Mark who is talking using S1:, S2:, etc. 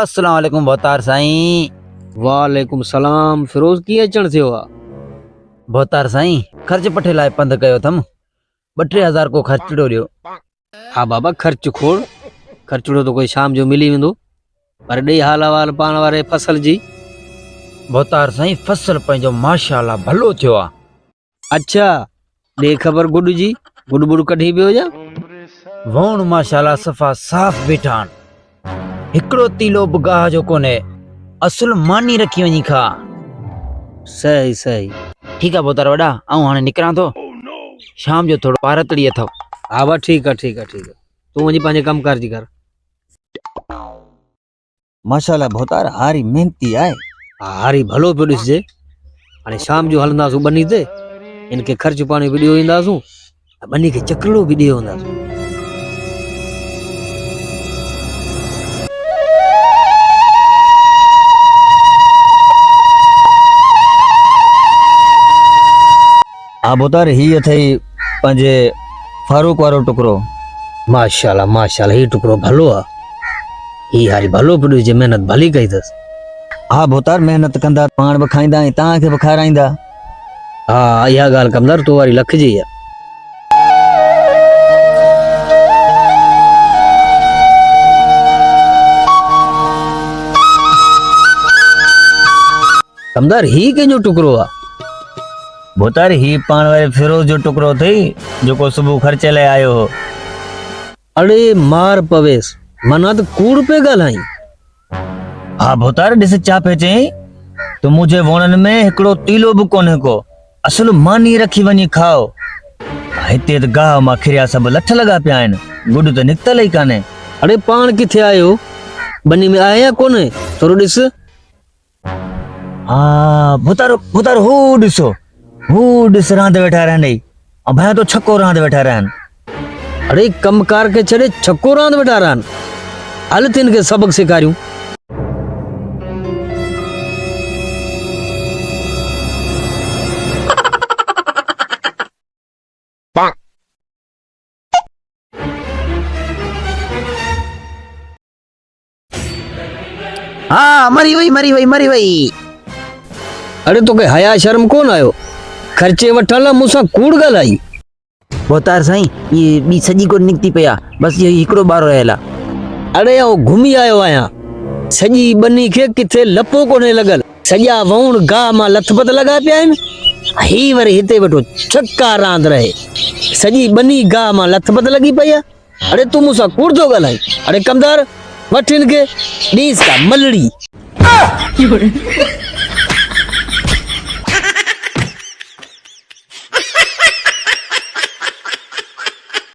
S1: अस्सलाम वालेकुम भोतार साईं।
S2: वालेकुम सलाम। फिरोज की अचण थियो आ?
S1: भोतार साईं खर्च पठे लाए पंध कयो थम 2-3 हज़ार को खर्चड़ो लियो।
S2: हा बाबा खर्च खोड़, खर्चड़ो तो कोई शाम जो मिली वेंदो, पर ॾे हाल अहवाल पाण वारे फसल जी।
S1: भोतार साईं फसल पंहिंजो माशाअल्लाह भलो थियो आ।
S2: अच्छा ॾे ख़बर गुड जी, गुड बुड कढी पियो जा?
S1: वण माशाअल्लाह सफ़ा साफ़ बीठा आहिनि, हिकिड़ो तीलो बि गाह जो कोन्हे, असुल मानी रखी वञी खा।
S2: सही सही।
S1: ठीकु आहे भोतार वॾा, आऊं हाणे निकिरां थो, शाम जो थोरो पारतड़ी अथव।
S2: हा बा ठीकु आहे ठीकु आहे ठीकु आहे, तूं वञी पंहिंजे कमकार जी कर।
S1: माशाअल्लाह भोतार हारी मेहनती आहे।
S2: हा हारी भलो पियो ॾिसजे। हाणे शाम जो हलंदासूं बनी ते, इनखे ख़र्च पाणी बि ॾियो ईंदासूं, बनी खे चकलो बि ॾियो ईंदासूं।
S1: हा भोतार ही अथई पंहिंजे फारूक वारो टुकड़ो।
S2: माशाअल्लाह माशाअल्लाह, ही टुकड़ो भलो आहे, ही हारी भलो पियो ॾिसजे, महिनत भली कई अथसि।
S1: हा भोतार मेहनत कंदा पाण बि खाईंदा ऐं तव्हांखे बि खाराईंदा।
S2: हा इहा ॻाल्हि कमदार तो वारी लख जी आहे। कमदार ही कंहिंजो टुकड़ो आहे?
S1: भोतार ही पाण वारे फिरोज जो टुकड़ो अथई जेको सुबुह ख़र्चे लाइ आयो हो।
S2: अड़े मार पवेस, मना त कूड़ पे ॻाल्हाई।
S1: हा भोतार ॾिस छा पिए चई, तो मुंहिंजे वणनि में हिकिड़ो तीलो बि कोन्हे को, असुल मानी रखी वञी खाओ। हिते त गाह मां खिरिया सभु लठ लॻा पिया आहिनि, गुड त निकितल ई कान्हे।
S2: अड़े पाण किथे आयो? बनी में आया कोन्हे? थोरो ॾिस।
S1: हा भोतार भोतार हू ॾिसो, हू ॾिस रांदि वेठा रहनि ऐं भया तो छको रांदि वेठा रहनि।
S2: अड़े कमकार के छड़े छको रांदि वेठा रहनि, हल तिन खे सबक सेखारियूं।
S1: हाँ मरी वई।
S2: अरे तोखे हया शर्म कोन आयो? खर्चे वठण लाइ मूंसां कूड़ ॻाल्हाई।
S1: भोतार साईं ये ॿी सॼी को निकिती पिया, बसि इहो हिकिड़ो ॿारो रहियल आहे।
S2: अड़े आउं घुमी आयो आहियां, सॼी बनी खे किथे लपो कोन्हे लॻल, सॼा वण गाह मां लथपथ लॻा पिया आहिनि। ही वरी हिते वेठो छक्का रांदि रहे, सॼी बनी गाह मां लथपथ लॻी पई आहे। अड़े तूं मूंसां कूड़ थो ॻाल्हाई? अड़े कमदार वठ हिन खे ॾींस का मलड़ी।